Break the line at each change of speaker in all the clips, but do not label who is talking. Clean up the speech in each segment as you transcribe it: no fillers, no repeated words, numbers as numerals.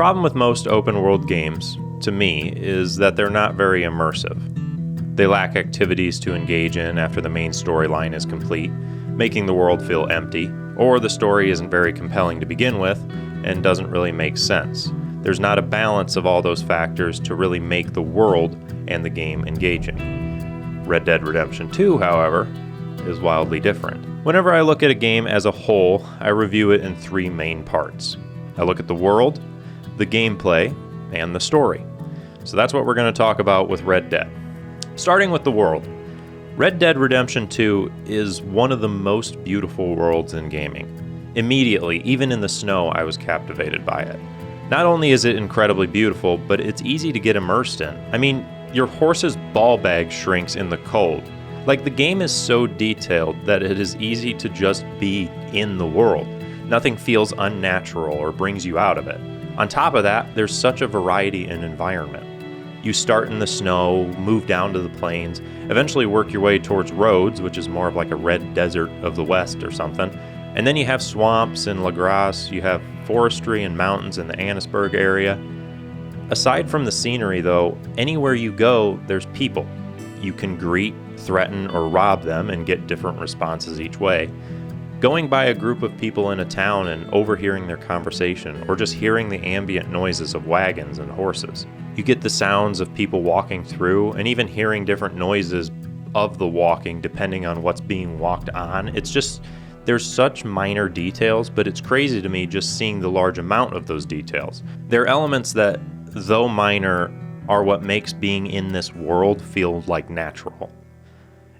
problem with most open world games, to me, is that they're not very immersive. They lack activities to engage in after the main storyline is complete, making the world feel empty, or the story isn't very compelling to begin with and doesn't really make sense. There's not a balance of all those factors to really make the world and the game engaging. Red Dead Redemption 2, however, is wildly different. Whenever I look at a game as a whole, I review it in three main parts. I look at the world, the gameplay, and the story. So that's what we're going to talk about with Red Dead. Starting with the world. Red Dead Redemption 2 is one of the most beautiful worlds in gaming. Immediately, even in the snow, I was captivated by it. Not only is it incredibly beautiful, but it's easy to get immersed in. I mean, your horse's ball bag shrinks in the cold. Like, the game is so detailed that it is easy to just be in the world. Nothing feels unnatural or brings you out of it. On top of that, there's such a variety in environment. You start in the snow, move down to the plains, eventually work your way towards roads, which is more of like a red desert of the west or something. And then you have swamps in La Grasse, you have forestry and mountains in the Annisburg area. Aside from the scenery though, anywhere you go, there's people. You can greet, threaten, or rob them and get different responses each way. Going by a group of people in a town and overhearing their conversation, or just hearing the ambient noises of wagons and horses. You get the sounds of people walking through, and even hearing different noises of the walking depending on what's being walked on. It's just, there's such minor details, but it's crazy to me just seeing the large amount of those details. They're elements that, though minor, are what makes being in this world feel like natural.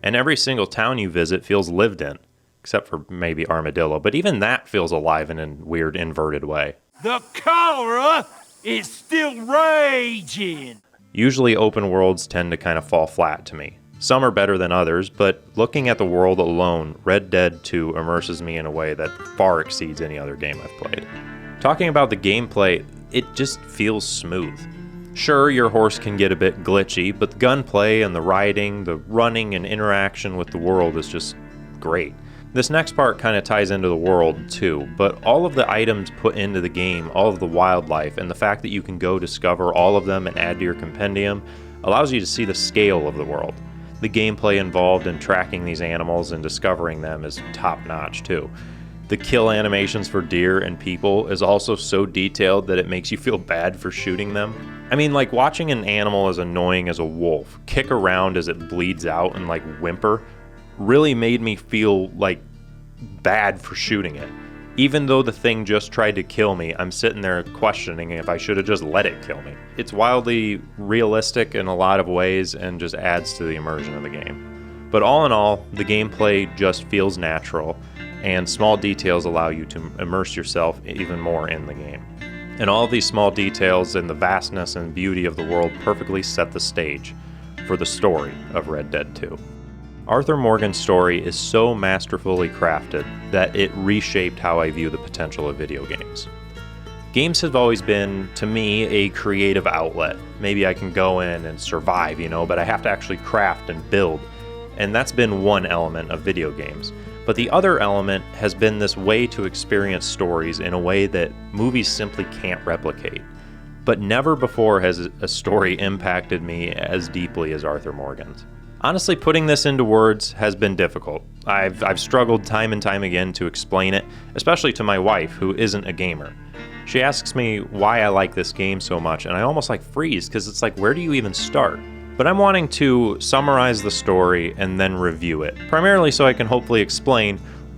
And every single town you visit feels lived in. Except for maybe Armadillo, but even that feels alive in a weird inverted way.
The cholera is still raging!
Usually open worlds tend to kind of fall flat to me. Some are better than others, but looking at the world alone, Red Dead 2 immerses me in a way that far exceeds any other game I've played. Talking about the gameplay, it just feels smooth. Sure, your horse can get a bit glitchy, but the gunplay and the riding, the running and interaction with the world is just great. This next part kind of ties into the world too, but all of the items put into the game, all of the wildlife, and the fact that you can go discover all of them and add to your compendium allows you to see the scale of the world. The gameplay involved in tracking these animals and discovering them is top-notch too. The kill animations for deer and people is also so detailed that it makes you feel bad for shooting them. I mean, like watching an animal as annoying as a wolf kick around as it bleeds out and like whimper really made me feel like bad for shooting it. Even though the thing just tried to kill me, I'm sitting there questioning if I should have just let it kill me. It's wildly realistic in a lot of ways and just adds to the immersion of the game. But all in all, the gameplay just feels natural, and small details allow you to immerse yourself even more in the game. And all of these small details and the vastness and beauty of the world perfectly set the stage for the story of Red Dead 2. Arthur Morgan's story is so masterfully crafted that it reshaped how I view the potential of video games. Games have always been, to me, a creative outlet. Maybe I can go in and survive, but I have to actually craft and build. And that's been one element of video games. But the other element has been this way to experience stories in a way that movies simply can't replicate. But never before has a story impacted me as deeply as Arthur Morgan's. Honestly, putting this into words has been difficult. I've struggled time and time again to explain it, especially to my wife, who isn't a gamer. She asks me why I like this game so much, and I almost freeze, because it's like, where do you even start? But I'm wanting to summarize the story and then review it, primarily so I can hopefully explain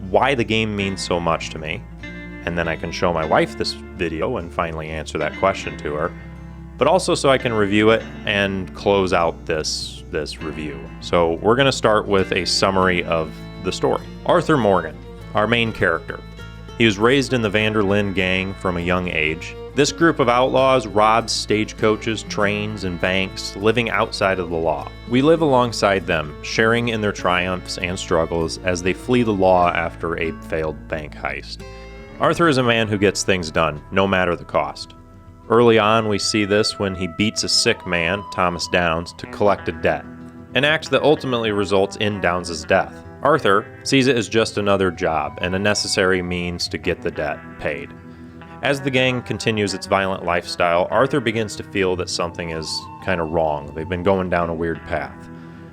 why the game means so much to me, and then I can show my wife this video and finally answer that question to her, but also so I can review it and close out this review. So we're going to start with a summary of the story. Arthur Morgan, our main character. He was raised in the Vanderlyn gang from a young age. This group of outlaws robs stagecoaches, trains, and banks, living outside of the law. We live alongside them, sharing in their triumphs and struggles as they flee the law after a failed bank heist. Arthur is a man who gets things done, no matter the cost. Early on, we see this when he beats a sick man, Thomas Downs, to collect a debt, an act that ultimately results in Downs' death. Arthur sees it as just another job and a necessary means to get the debt paid. As the gang continues its violent lifestyle, Arthur begins to feel that something is kind of wrong. They've been going down a weird path.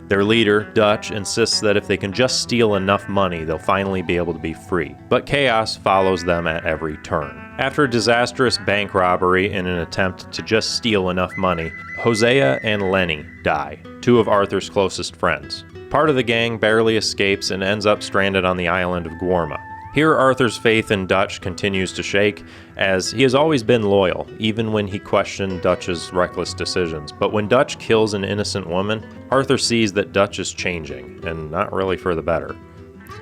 Their leader, Dutch, insists that if they can just steal enough money, they'll finally be able to be free. But chaos follows them at every turn. After a disastrous bank robbery in an attempt to just steal enough money, Hosea and Lenny die, two of Arthur's closest friends. Part of the gang barely escapes and ends up stranded on the island of Guarma. Here, Arthur's faith in Dutch continues to shake, as he has always been loyal, even when he questioned Dutch's reckless decisions. But when Dutch kills an innocent woman, Arthur sees that Dutch is changing, and not really for the better.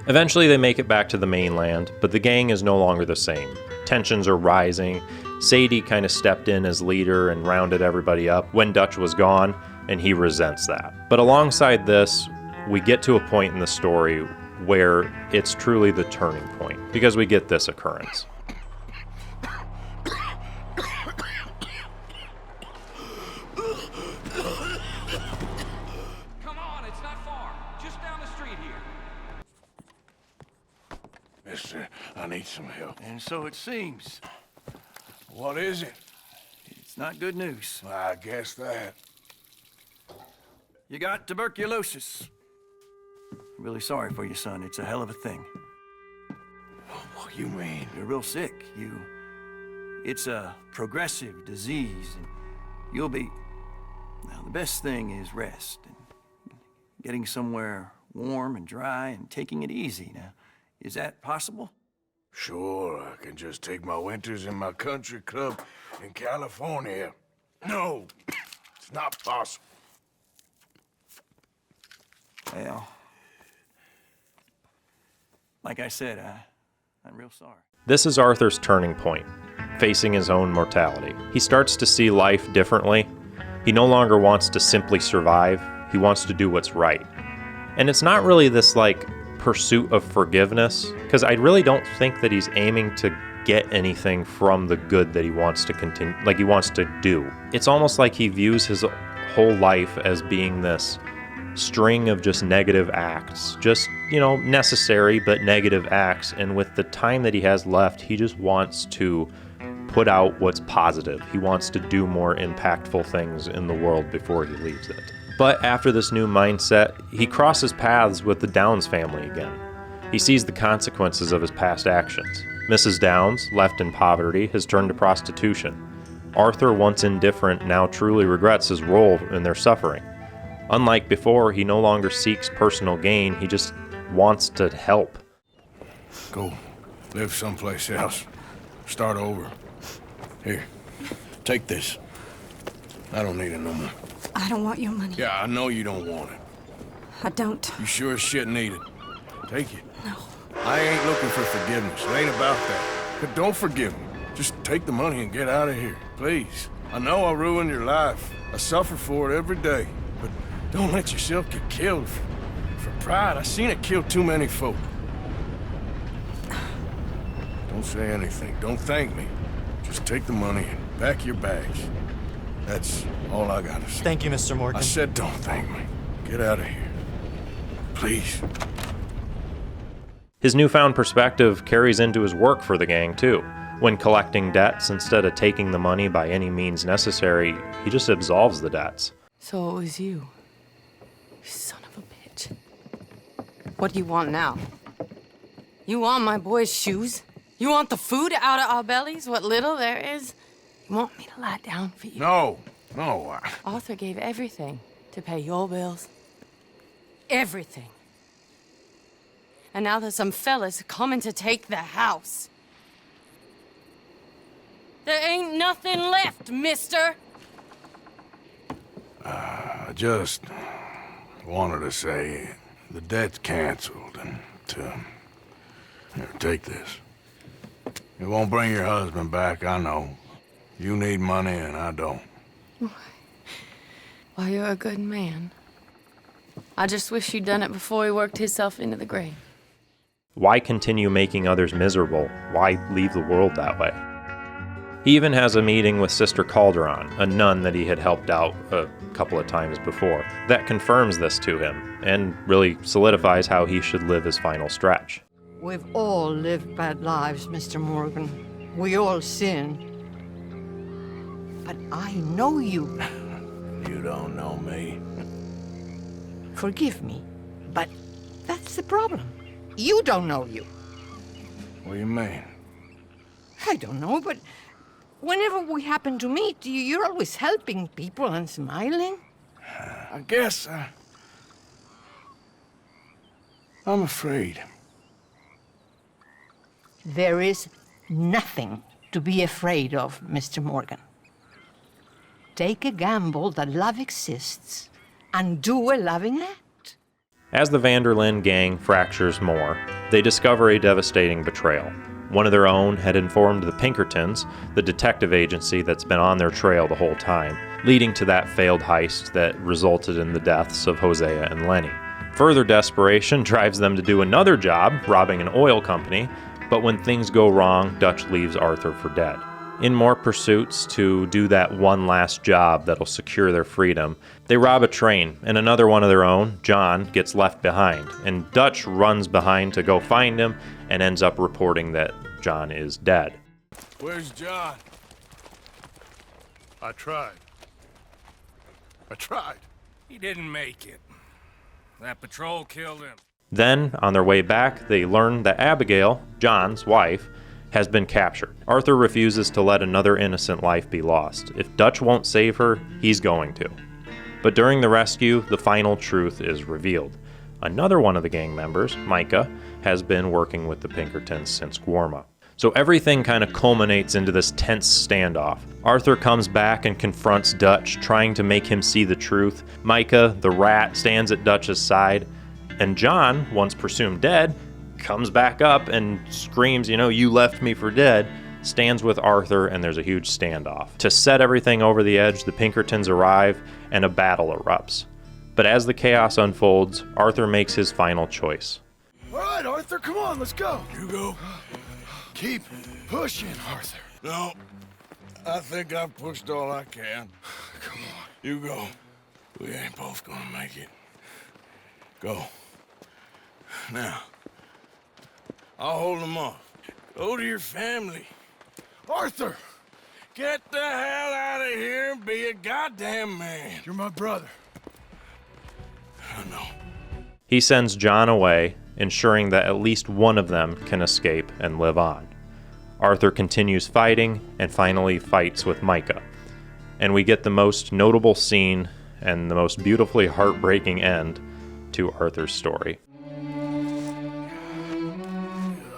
Eventually, they make it back to the mainland, but the gang is no longer the same. Tensions are rising. Sadie kind of stepped in as leader and rounded everybody up when Dutch was gone, and he resents that. But alongside this, we get to a point in the story where it's truly the turning point, because we get this occurrence.
Come on, it's not far. Just down the street here.
Mister, I need some help.
And so it seems.
What is it?
It's not good news.
I guess that.
You got tuberculosis. Really sorry for you, son. It's a hell of a thing.
What you mean?
You're real sick. It's a progressive disease, and you'll be... Now, the best thing is rest, and getting somewhere warm and dry, and taking it easy. Now, is that possible?
Sure, I can just take my winters in my country club in California. No, it's not possible.
Well... Like I said, I'm real sorry.
This is Arthur's turning point, facing his own mortality. He starts to see life differently. He no longer wants to simply survive. He wants to do what's right. And it's not really this, pursuit of forgiveness, because I really don't think that he's aiming to get anything from the good that he wants to continue, he wants to do. It's almost like he views his whole life as being this string of just negative acts, just, necessary but negative acts, and with the time that he has left, he just wants to put out what's positive. He wants to do more impactful things in the world before he leaves it. But after this new mindset, he crosses paths with the Downs family again. He sees the consequences of his past actions. Mrs. Downs, left in poverty, has turned to prostitution. Arthur, once indifferent, now truly regrets his role in their suffering. Unlike before, he no longer seeks personal gain, he just wants to help.
Go live someplace else. Start over. Here, take this. I don't need it no more.
I don't want your money.
Yeah, I know you don't want it.
I don't.
You sure as shit need it. Take it.
No.
I ain't looking for forgiveness. It ain't about that. But don't forgive me. Just take the money and get out of here, please. I know I ruined your life. I suffer for it every day. But don't let yourself get killed for pride. I seen it kill too many folk. Don't say anything. Don't thank me. Just take the money and pack your bags. That's all I gotta say.
Thank you, Mr. Morgan.
I said don't thank me. Get out of here. Please.
His newfound perspective carries into his work for the gang, too. When collecting debts, instead of taking the money by any means necessary, he just absolves the debts.
So it was you. You son of a bitch. What do you want now? You want my boy's shoes? You want the food out of our bellies, what little there is? You want me to lie down for you?
No.
Arthur gave everything to pay your bills. Everything. And now there's some fellas coming to take the house. There ain't nothing left, mister.
I just wanted to say the debt's canceled and here, take this. It won't bring your husband back, I know. You need money and I don't.
Well, you're a good man. I just wish you'd done it before he worked himself into the grave.
Why continue making others miserable? Why leave the world that way? He even has a meeting with Sister Calderon, a nun that he had helped out a couple of times before, that confirms this to him, and really solidifies how he should live his final stretch.
We've all lived bad lives, Mr. Morgan.
We all sin. But I know you.
You don't know me.
Forgive me, but that's the problem. You don't know you.
What do you mean?
I don't know, but whenever we happen to meet, you're always helping people and smiling.
I guess I'm afraid.
There is nothing to be afraid of, Mr. Morgan. Take a gamble that love exists and do a loving act.
As the Vanderlyn gang fractures more, they discover a devastating betrayal. One of their own had informed the Pinkertons, the detective agency that's been on their trail the whole time, leading to that failed heist that resulted in the deaths of Hosea and Lenny. Further desperation drives them to do another job, robbing an oil company, but when things go wrong, Dutch leaves Arthur for dead. In more pursuits to do that one last job that'll secure their freedom, they rob a train, and another one of their own, John, gets left behind, and Dutch runs behind to go find him and ends up reporting that John is dead.
Where's John? I tried.
He didn't make it. That patrol killed him.
Then, on their way back, they learn that Abigail, John's wife, has been captured. Arthur refuses to let another innocent life be lost. If Dutch won't save her, he's going to. But during the rescue, the final truth is revealed. Another one of the gang members, Micah, has been working with the Pinkertons since Guarma. So everything kind of culminates into this tense standoff. Arthur comes back and confronts Dutch, trying to make him see the truth. Micah, the rat, stands at Dutch's side. And John, once presumed dead, comes back up and screams, you left me for dead, stands with Arthur, and there's a huge standoff. To set everything over the edge, the Pinkertons arrive, and a battle erupts. But as the chaos unfolds, Arthur makes his final choice.
All right, Arthur, come on, let's go. You go. Keep pushing, Arthur. No, I think I've pushed all I can. Come on. You go. We ain't both gonna make it. Go. Now, I'll hold them off. Go to your family. Arthur! Get the hell out of here and be a goddamn man. You're my brother. I know.
He sends John away, ensuring that at least one of them can escape and live on. Arthur continues fighting and finally fights with Micah. And we get the most notable scene and the most beautifully heartbreaking end to Arthur's story.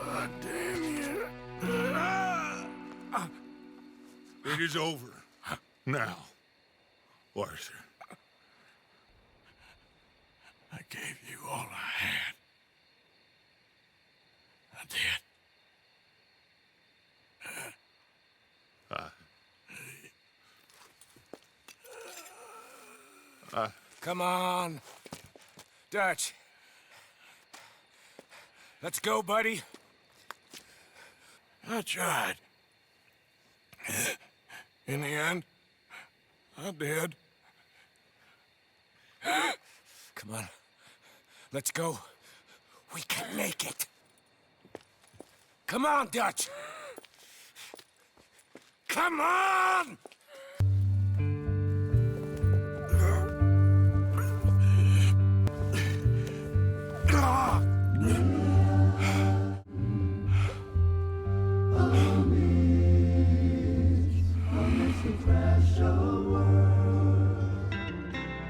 God damn you. It is over. Now, Arthur. I gave you all I had. I did.
Come on. Dutch. Let's go, buddy.
I tried. In the end, I did.
Come on. Let's go. We can make it. Come on, Dutch. Come on!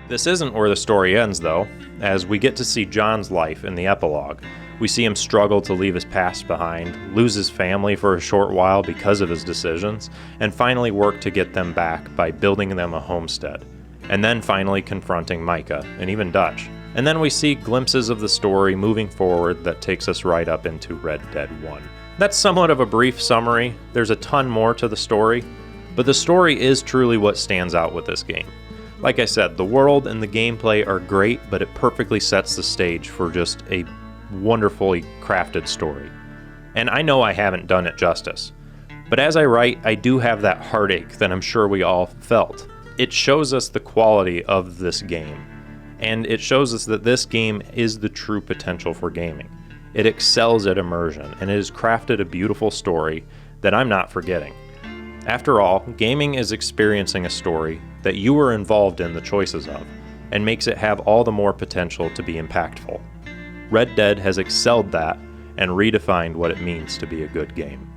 This isn't where the story ends, though, as we get to see John's life in the epilogue. We see him struggle to leave his past behind, lose his family for a short while because of his decisions, and finally work to get them back by building them a homestead. And then finally confronting Micah, and even Dutch. And then we see glimpses of the story moving forward that takes us right up into Red Dead 1. That's somewhat of a brief summary. There's a ton more to the story, but the story is truly what stands out with this game. Like I said, the world and the gameplay are great, but it perfectly sets the stage for just a wonderfully crafted story. And I know I haven't done it justice, but as I write, I do have that heartache that I'm sure we all felt. It shows us the quality of this game, and it shows us that this game is the true potential for gaming. It excels at immersion, and it has crafted a beautiful story that I'm not forgetting. After all, gaming is experiencing a story that you were involved in the choices of, and makes it have all the more potential to be impactful. Red Dead has excelled that and redefined what it means to be a good game.